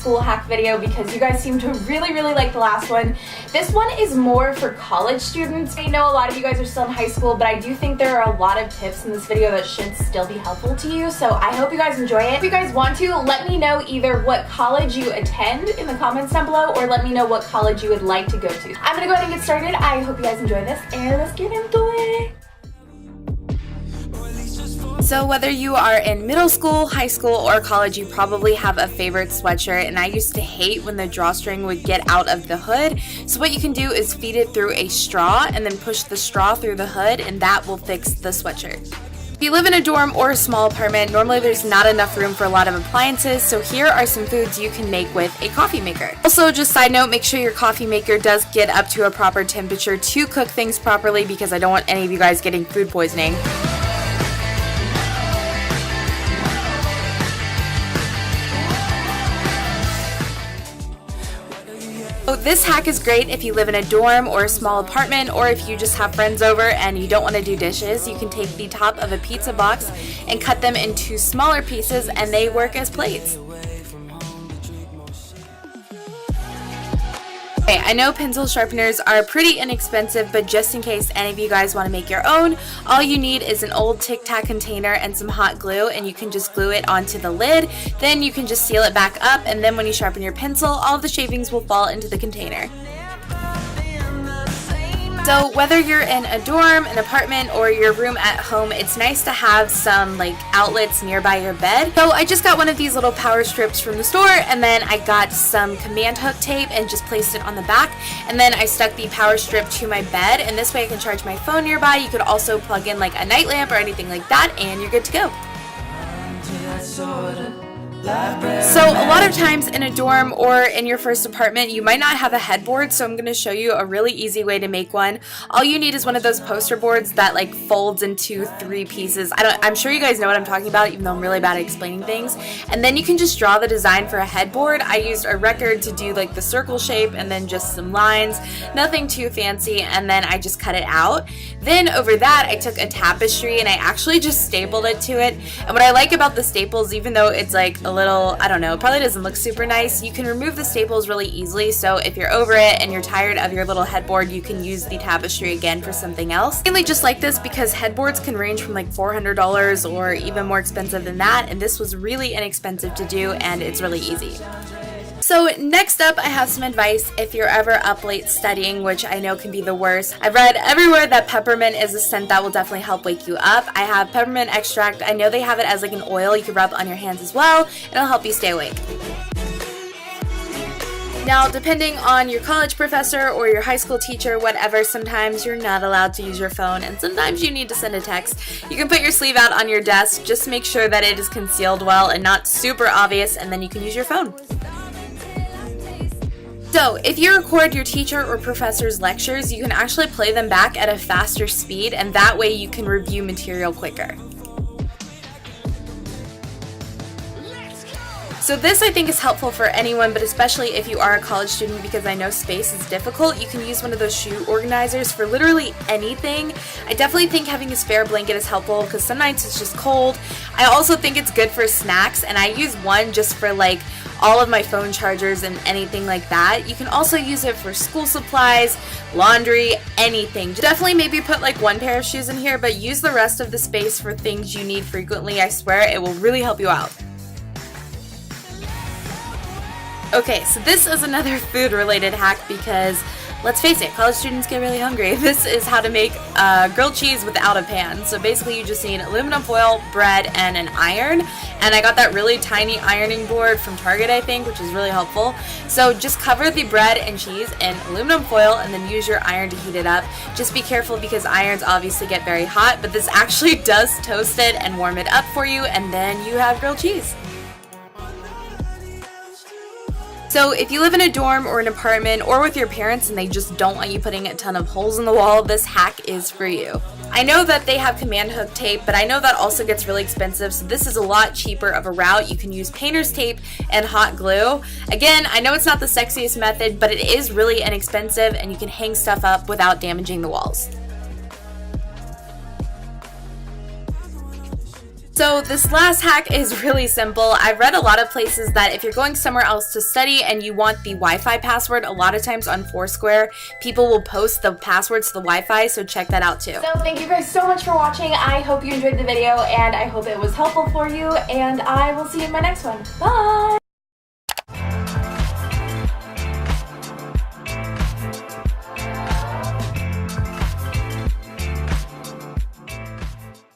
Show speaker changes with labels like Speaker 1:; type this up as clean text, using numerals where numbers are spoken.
Speaker 1: school hack video because you guys seem to really like the last one. This one is more for college students. I know a lot of you guys are still in high school, but I do think there are a lot of tips in this video that should still be helpful to you, so I hope you guys enjoy it. If you guys want to, let me know either what college you attend in the comments down below, or let me know what college you would like to go to. I'm gonna go ahead and get started. I hope you guys enjoy this, and let's get into it. So whether you are in middle school, high school, or college, you probably have a favorite sweatshirt, and I used to hate when the drawstring would get out of the hood. So what you can do is feed it through a straw and then push the straw through the hood, and that will fix the sweatshirt. If you live in a dorm or a small apartment, normally there's not enough room for a lot of appliances, so here are some foods you can make with a coffee maker. Also, just side note, make sure your coffee maker does get up to a proper temperature to cook things properly, because I don't want any of you guys getting food poisoning. So this hack is great if you live in a dorm or a small apartment, or if you just have friends over and you don't want to do dishes. You can take the top of a pizza box and cut them into smaller pieces, and they work as plates. Okay, I know pencil sharpeners are pretty inexpensive, but just in case any of you guys want to make your own, all you need is an old Tic Tac container and some hot glue, and you can just glue it onto the lid. Then you can just seal it back up, and then when you sharpen your pencil, all of the shavings will fall into the container. So whether you're in a dorm, an apartment, or your room at home, it's nice to have some like outlets nearby your bed. So I just got one of these little power strips from the store, and then I got some command hook tape and just placed it on the back, and then I stuck the power strip to my bed, and this way I can charge my phone nearby. You could also plug in like a night lamp or anything like that, and you're good to go. So a lot of times in a dorm or in your first apartment, you might not have a headboard, so I'm going to show you a really easy way to make one. All you need is one of those poster boards that like folds into 3 pieces. I'm sure you guys know what I'm talking about, even though I'm really bad at explaining things. And then you can just draw the design for a headboard. I used a record to do like the circle shape, and then just some lines, nothing too fancy, and then I just cut it out. Then over that I took a tapestry and I actually just stapled it to it. And what I like about the staples, even though it's like a little, I don't know, it probably doesn't look super nice, you can remove the staples really easily. So if you're over it and you're tired of your little headboard, you can use the tapestry again for something else. I really just like this because headboards can range from like $400 or even more expensive than that, and this was really inexpensive to do, and it's really easy. So next up, I have some advice if you're ever up late studying, which I know can be the worst. I've read everywhere that peppermint is a scent that will definitely help wake you up. I have peppermint extract. I know they have it as like an oil you can rub on your hands as well. It'll help you stay awake. Now, depending on your college professor or your high school teacher, whatever, sometimes you're not allowed to use your phone, and sometimes you need to send a text. You can put your sleeve out on your desk. Just make sure that it is concealed well and not super obvious, and then you can use your phone. So, if you record your teacher or professor's lectures, you can actually play them back at a faster speed, and that way you can review material quicker. So this I think is helpful for anyone, but especially if you are a college student, because I know space is difficult. You can use one of those shoe organizers for literally anything. I definitely think having a spare blanket is helpful because some nights it's just cold. I also think it's good for snacks, and I use one just for like all of my phone chargers and anything like that. You can also use it for school supplies, laundry, anything. Definitely maybe put like one pair of shoes in here, but use the rest of the space for things you need frequently. I swear it will really help you out. Okay, so this is another food related hack because let's face it, college students get really hungry. This is how to make grilled cheese without a pan. So basically you just need aluminum foil, bread, and an iron. And I got that really tiny ironing board from Target, I think, which is really helpful. So just cover the bread and cheese in aluminum foil and then use your iron to heat it up. Just be careful because irons obviously get very hot, but this actually does toast it and warm it up for you, and then you have grilled cheese. So if you live in a dorm or an apartment or with your parents and they just don't want you putting a ton of holes in the wall, this hack is for you. I know that they have command hook tape, but I know that also gets really expensive, so this is a lot cheaper of a route. You can use painter's tape and hot glue. Again, I know it's not the sexiest method, but it is really inexpensive and you can hang stuff up without damaging the walls. So this last hack is really simple. I've read a lot of places that if you're going somewhere else to study and you want the Wi-Fi password, a lot of times on Foursquare, people will post the passwords to the Wi-Fi, so check that out too.
Speaker 2: So thank you guys so much for watching. I hope you enjoyed the video, and I hope it was helpful for you, and I will see you in my next one. Bye!